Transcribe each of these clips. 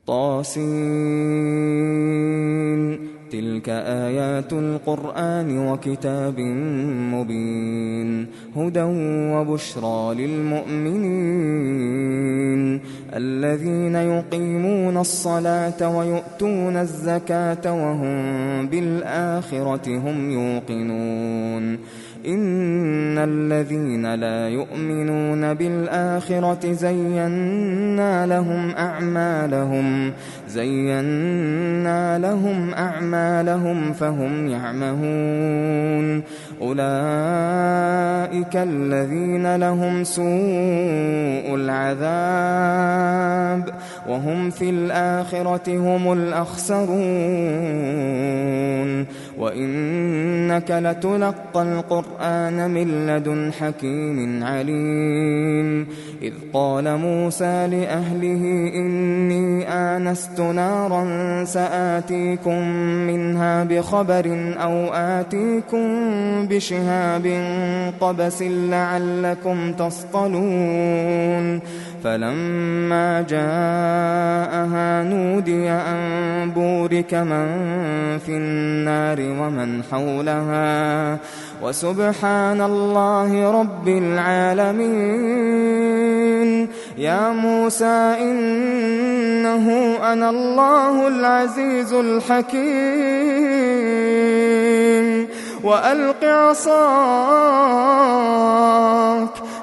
طاسين تلك آيات القرآن وكتاب مبين هدى وبشرى للمؤمنين الذين يقيمون الصلاة ويؤتون الزكاة وهم بالآخرة هم يوقنون إن الذين لا يؤمنون بالآخرة زينا لهم أعمالهم فهم يعمهون أولئك الذين لهم سوء العذاب وهم في الآخرة هم الأخسرون وإنك لتلقى القرآن من لدن حكيم عليم إذ قال موسى لأهله إني آنست نارا سآتيكم منها بخبر أو آتيكم بشهاب قبس لعلكم تصطلون فلما جاءها نودي أن بورك من في النار ومن حولها وسبحان الله رب العالمين يا موسى إنه أنا الله العزيز الحكيم وألق عصاك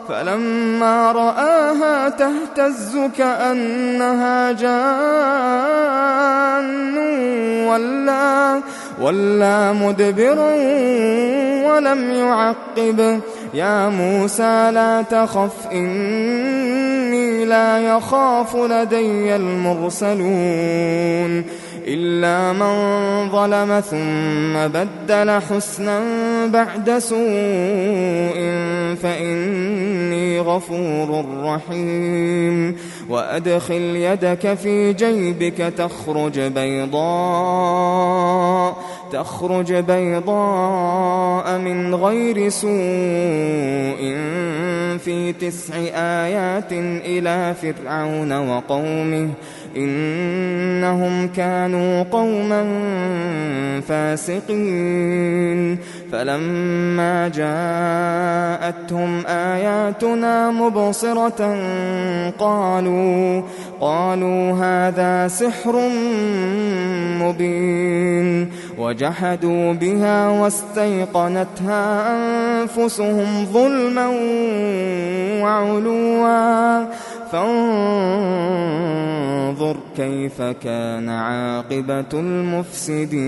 فلما رآها تهتز كأنها جان ولا مدبرا ولم يعقب يا موسى لا تخف إني لا يخاف لدي المرسلون إلا من ظلم ثم بدل حسنا بعد سوء فإني غفور رحيم وأدخل يدك في جيبك تخرج بيضاء من غير سوء في 9 آيات إلى فرعون وقومه إنهم كانوا قوما فاسقين فلما جاءتهم آياتنا مبصرة قالوا هذا سحر مبين وجحدوا بها واستيقنتها أنفسهم ظلما وعلوا فانظر كيف كان عاقبة المفسدين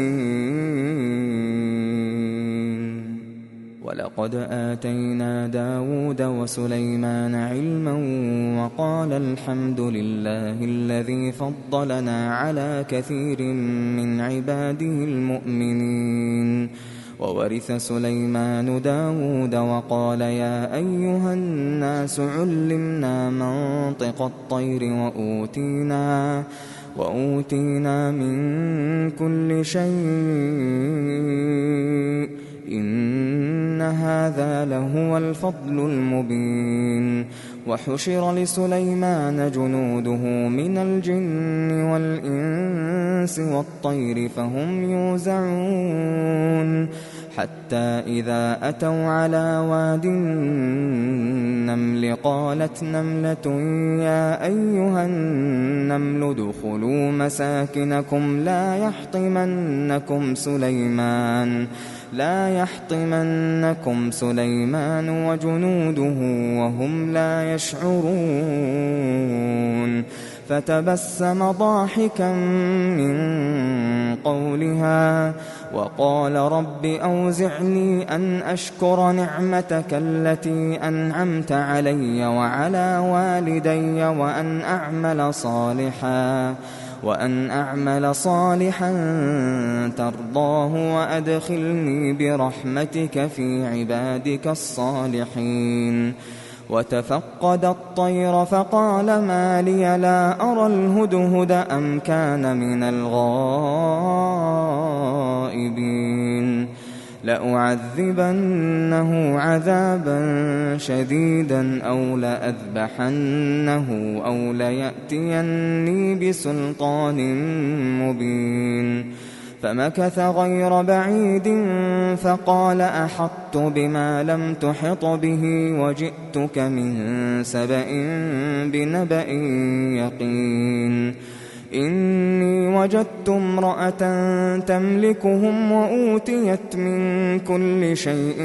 ولقد آتينا داود وسليمان علما وقال الحمد لله الذي فضلنا على كثير من عباده المؤمنين وورث سليمان داود وقال يا أيها الناس علمنا منطق الطير وأوتينا من كل شيء إن هذا لهو الفضل المبين وحشر لسليمان جنوده من الجن والإنس والطير فهم يوزعون حتى إذا أتوا على واد النمل قالت نملة يا أيها النمل ادخلوا مساكنكم لا يحطمنكم سليمان وجنوده وهم لا يشعرون فتبسم ضاحكا من قولها وقال رب أوزعني أن أشكر نعمتك التي أنعمت علي وعلى والدي وأن أعمل صالحا ترضاه وأدخلني برحمتك في عبادك الصالحين وتفقد الطير فقال ما لي لا أرى الهدهد أم كان من الغائبين لأعذبنه عذابا شديدا أو لأذبحنه أو ليأتيني بسلطان مبين. فمكث غير بعيد فقال أحطت بما لم تحط به وجئتك من سبأ بنبأ يقين. إني وجدت امرأة تملكهم وأوتيت من كل شيء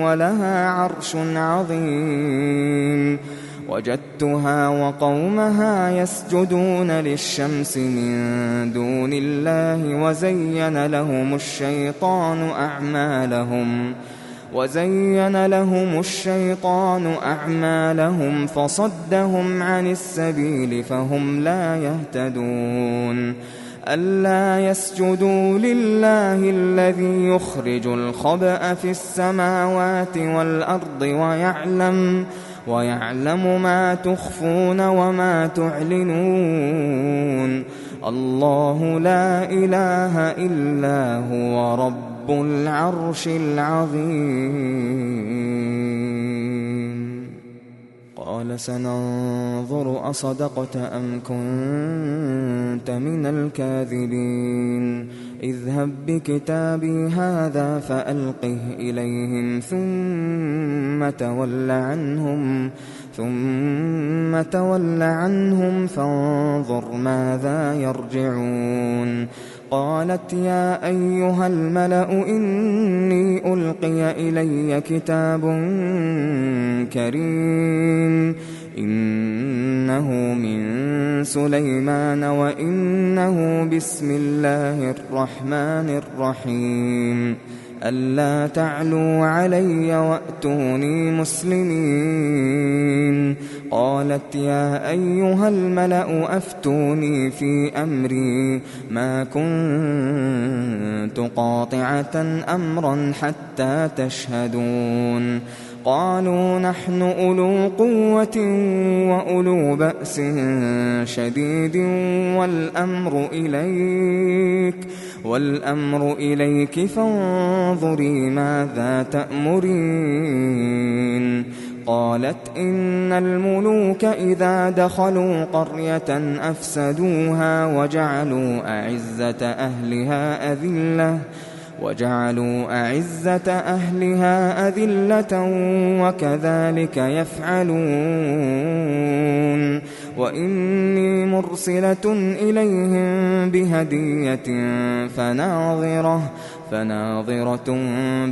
ولها عرش عظيم. وجدتها وقومها يسجدون للشمس من دون الله وزين لهم الشيطان أعمالهم فصدهم عن السبيل فهم لا يهتدون. ألا يسجدوا لله الذي يخرج الخبأ في السماوات والأرض ويعلم ما تخفون وما تعلنون. الله لا إله إلا هو رب العرش العظيم. قال سننظر أصدقت أم كنت من الكاذبين. اذهب بكتابي هذا فألقه إليهم ثم تول عنهم فانظر ماذا يرجعون. قالت يا أيها الملأ إني ألقي إلي كتاب كريم إنه من سليمان وإنه بسم الله الرحمن الرحيم. ألا تعلوا علي وأتوني مسلمين. قالت يا أيها الملأ أفتوني في أمري ما كنت قاطعة أمرا حتى تشهدون. قالوا نحن أولو قوة وأولو بأس شديد والأمر إليك فانظري ماذا تأمرين. قالت إن الملوك إذا دخلوا قرية أفسدوها وجعلوا أعزة أهلها أذلة وكذلك يفعلون. وإني مرسلة إليهم بهدية فناظرة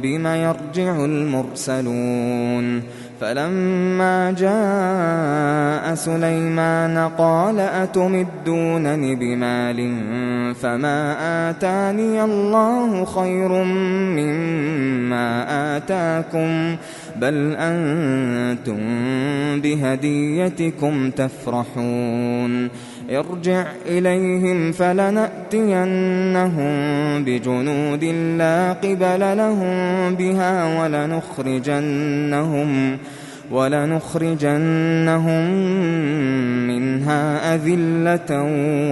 بما يرجع المرسلون. فلما جاء سليمان قال أتمدونني بمال فما آتاني الله خير مما آتاكم بل أنتم بهديتكم تفرحون. ارجع إليهم فلنأتينهم بجنود لا قبل لهم بها ولنخرجنهم منها أذلة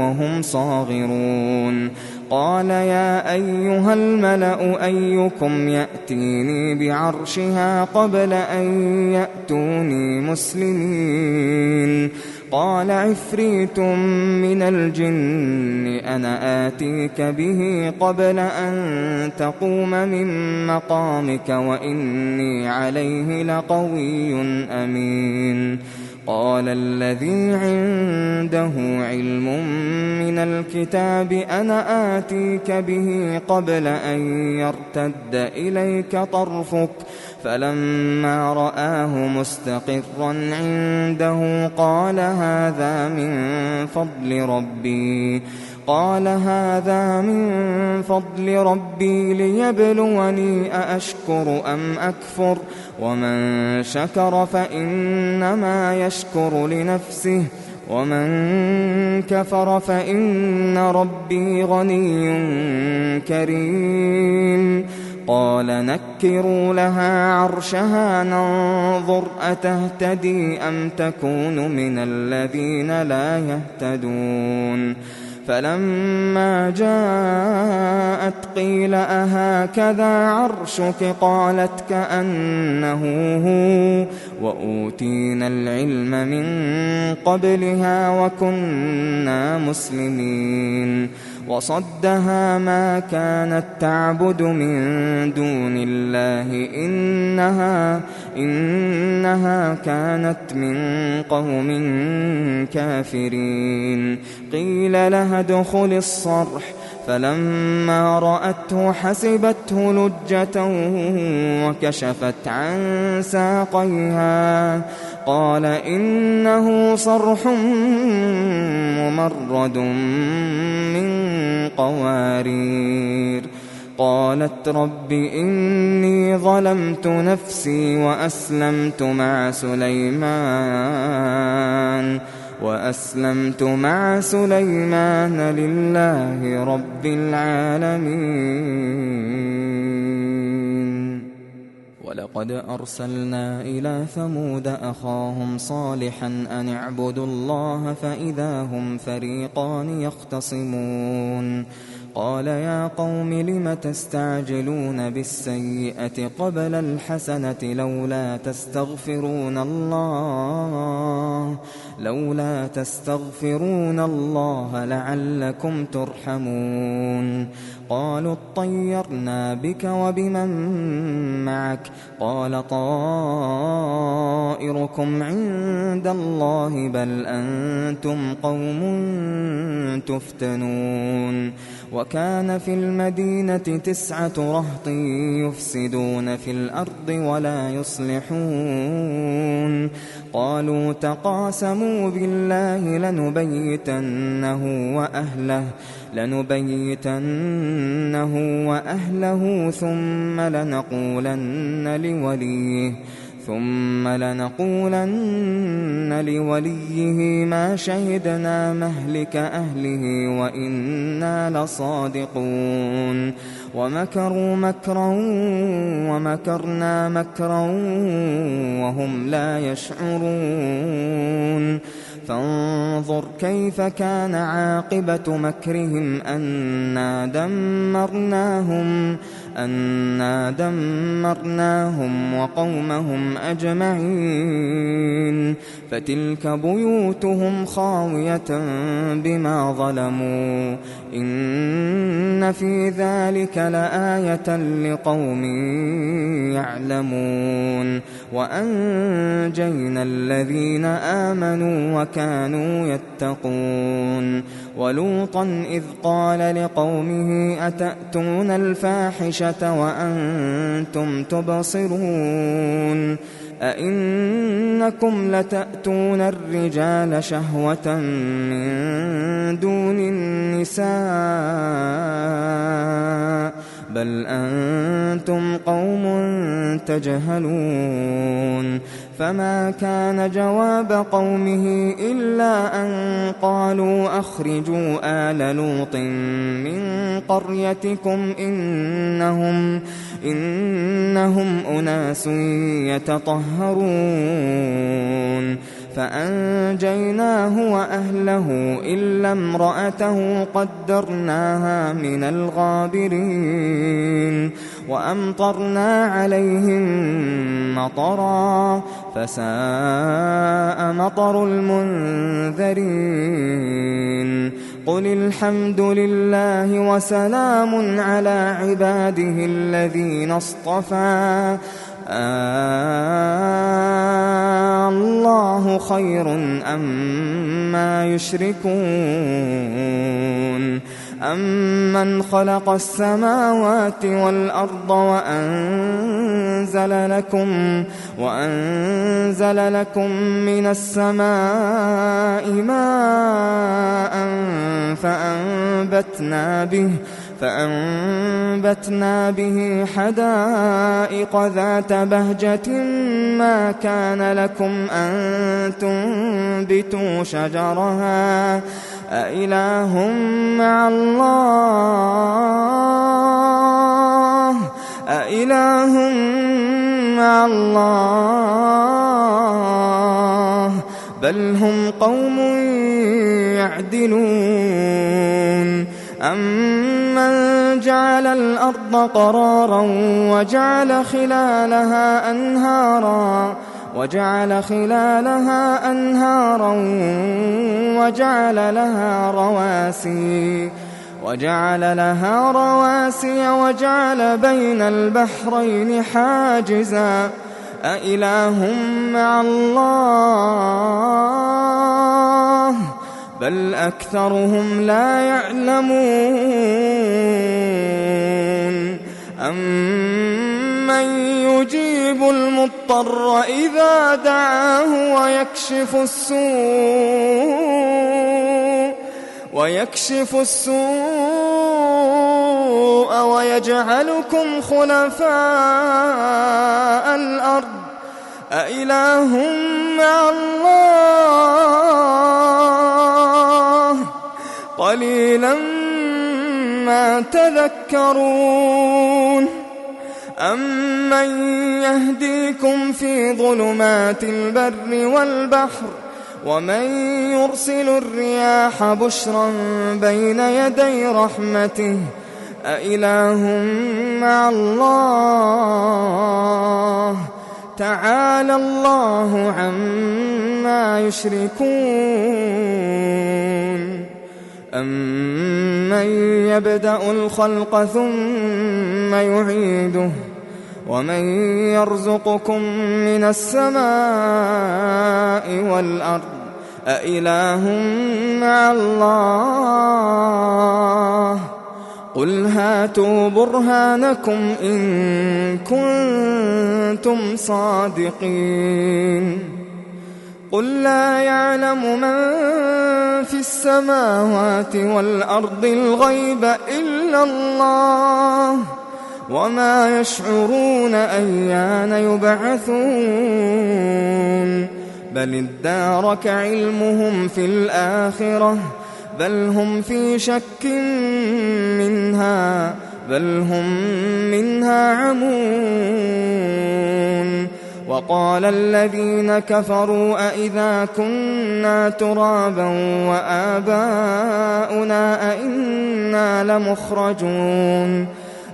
وهم صاغرون. قال يا أيها الملأ أيكم يأتيني بعرشها قبل أن يأتوني مسلمين. قال عفريت من الجن أنا آتيك به قبل أن تقوم من مقامك وإني عليه لقوي أمين. قال الذي عنده علم من الكتاب أنا آتيك به قبل أن يرتد إليك طرفك فلما رآه مستقرا عنده قال هذا من فضل ربي ليبلوني أأشكر أم أكفر ومن شكر فإنما يشكر لنفسه ومن كفر فإن ربي غني كريم. قال نكروا لها عرشها ننظر أتهتدي أم تكون من الذين لا يهتدون. فلما جاءت قيل أهكذا عرشك قالت كأنه هو وأوتينا العلم من قبلها وكنا مسلمين وصدها ما كانت تعبد من دون الله إنها كانت من قوم كافرين قيل لها ادخل الصرح فلما رأته حسبته لجة وكشفت عن ساقيها قال إنه صرح ممرد من قوارير قالت رب إني ظلمت نفسي وأسلمت مع سليمان لله رب العالمين ولقد أرسلنا إلى ثمود أخاهم صالحا أن اعبدوا الله فإذا هم فريقان يختصمون قال يا قوم لم تستعجلون بالسيئة قبل الحسنة لولا تستغفرون الله لعلكم ترحمون قالوا اطيرنا بك وبمن معك قال طائركم عند الله بل أنتم قوم تفتنون وكان في المدينة 9 رهط يفسدون في الأرض ولا يصلحون قالوا تقاسموا بالله لنبيتنه وأهله ثم لنقولن لوليه ما شهدنا مهلك أهله وإنا لصادقون ومكروا مكرا ومكرنا مكرا وهم لا يشعرون فانظر كيف كان عاقبة مكرهم أنا دمرناهم وقومهم أجمعين فتلك بيوتهم خاوية بما ظلموا إن في ذلك لآية لقوم يعلمون وأنجينا الذين آمنوا وكانوا يتقون ولوطا إذ قال لقومه أتأتون الفاحشة وأنتم تبصرون أئنكم لتأتون الرجال شهوة من دون النساء بل أنتم قوم تجهلون فما كان جواب قومه إلا أن قالوا أخرجوا آل لوط من قريتكم إنهم أناس يتطهرون فأنجيناه وأهله إلا امرأته قدرناها من الغابرين وأمطرنا عليهم مطرا فساء مطر المنذرين قل الحمد لله وسلام على عباده الذين اصطفى الله خير أما يشركون أمن خلق السماوات والأرض وأنزل لكم من السماء ماء فأنبتنا به حدائق ذات بهجة ما كان لكم أن تنبتوا شجرها أإله مع الله بل هم قوم يعدلون أمن جعل الأرض قرارا وجعل خلالها أنهارا وجعل لها رواسي وجعل بين البحرين حاجزا أإله مع الله بل أكثرهم لا يعلمون أمن يجيب المضطر إذا دعاه ويكشف السوء ويجعلكم خلفاء الأرض أإله مع الله قليلا ما تذكرون أمن يهديكم في ظلمات البر والبحر ومن يرسل الرياح بشرا بين يدي رحمته أإله مع الله تعالى الله عما يشركون أمن يبدأ الخلق ثم يعيده ومن يرزقكم من السماء والأرض أإله مع الله قل هاتوا برهانكم إن كنتم صادقين قل لا يعلم من في السماوات والأرض الغيب إلا الله وما يشعرون أيان يبعثون بل ادارك علمهم في الآخرة بل هم في شك منها بل هم منها عمون وقال الذين كفروا أئذا كنا ترابا وآباؤنا أئنا لمخرجون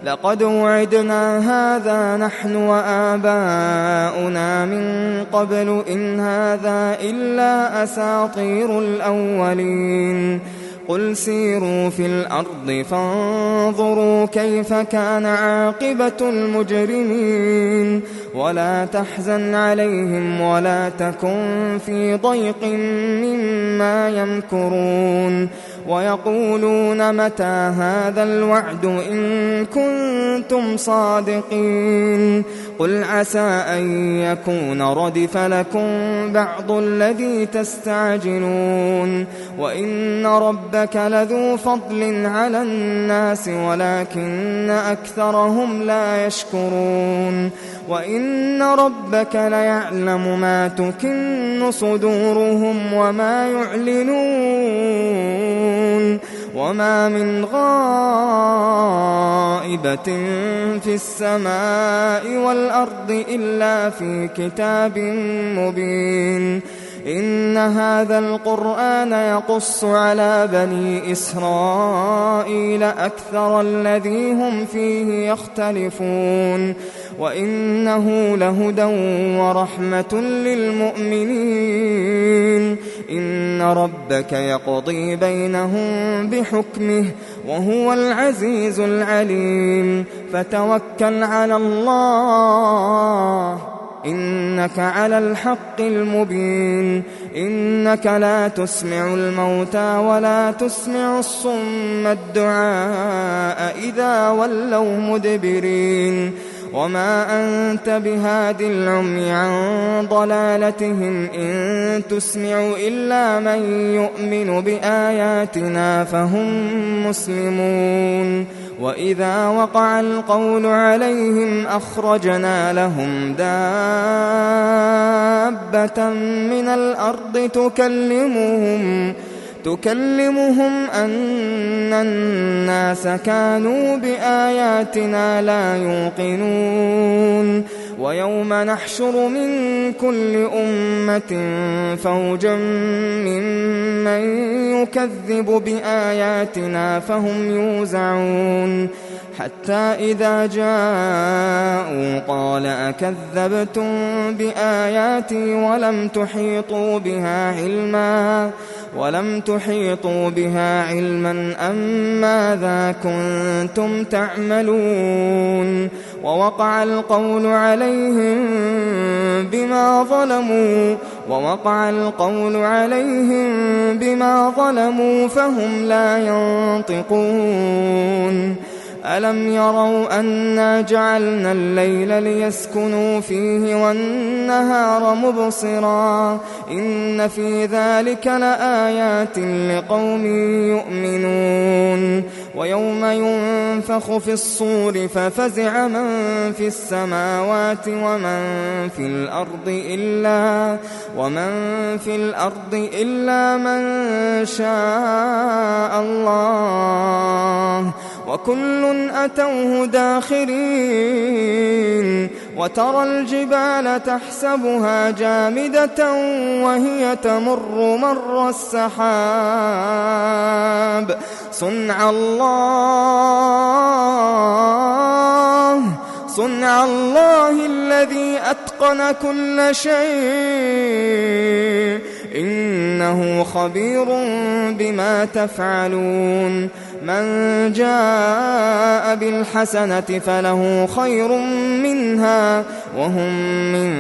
لقد وعدنا هذا نحن وآباؤنا من قبل إن هذا إلا أساطير الأولين قل سيروا في الأرض فانظروا كيف كان عاقبة المجرمين ولا تحزن عليهم ولا تكن في ضيق مما يمكرون ويقولون متى هذا الوعد إن كنتم صادقين قل عسى أن يكون ردف لكم بعض الذي تستعجلون وإن ربك لذو فضل على الناس ولكن أكثرهم لا يشكرون وإن ربك ليعلم ما تكن صدورهم وما يعلنون وما من غائبة في السماء والأرض إلا في كتاب مبين إن هذا القرآن يقص على بني إسرائيل أكثر الذي هم فيه يختلفون وإنه لهدى ورحمة للمؤمنين إن ربك يقضي بينهم بحكمه وهو العزيز العليم فتوكل على الله إنك على الحق المبين إنك لا تسمع الموتى ولا تسمع الصم الدعاء إذا ولوا مدبرين وما أنت بهاد العمي عن ضلالتهم إن تسمع إلا من يؤمن بآياتنا فهم مسلمون وإذا وقع القول عليهم أخرجنا لهم دابة من الأرض تكلمهم أن الناس كانوا بآياتنا لا يوقنون ويوم نحشر من كل أمة فوجا ممن يكذب بآياتنا فهم يوزعون حتى إذا جاءوا قال أكذبتم بآياتي ولم تحيطوا بها علما أم ماذا كنتم تعملون ووقع القول عليهم بما ظلموا فهم لا ينطقون ألم يروا أنا جعلنا الليل ليسكنوا فيه والنهار مبصرا إن في ذلك لآيات لقوم يؤمنون ويوم ينفخ في الصور ففزع من في السماوات ومن في الأرض إلا من شاء الله وكل أتوه داخرين وترى الجبال تحسبها جامدة وهي تمر مر السحاب صنع الله الذي أتقن كل شيء إنه خبير بما تفعلون من جاء بالحسنة فله خير منها وهم من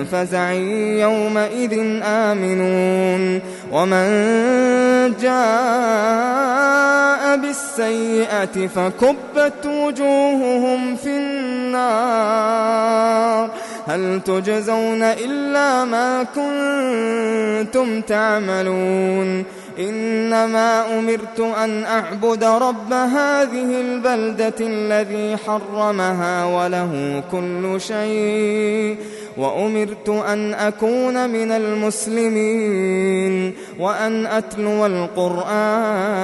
فزع يومئذ آمنون ومن جاء بالسيئة فكبت وجوههم في النار هل تجزون إلا ما كنتم تعملون إنما أمرت أن أعبد رب هذه البلدة الذي حرمها وله كل شيء وأمرت أن أكون من المسلمين وأن أتلو القرآن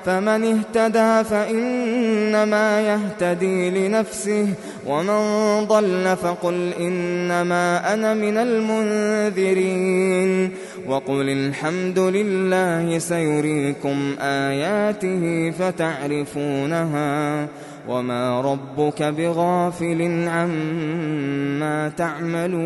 فمن اهتدى فإنما يهتدي لنفسه ومن ضل فقل إنما أنا من المنذرين وقل الحمد لله سيريكم آياته فتعرفونها وما ربك بغافل عما تعملون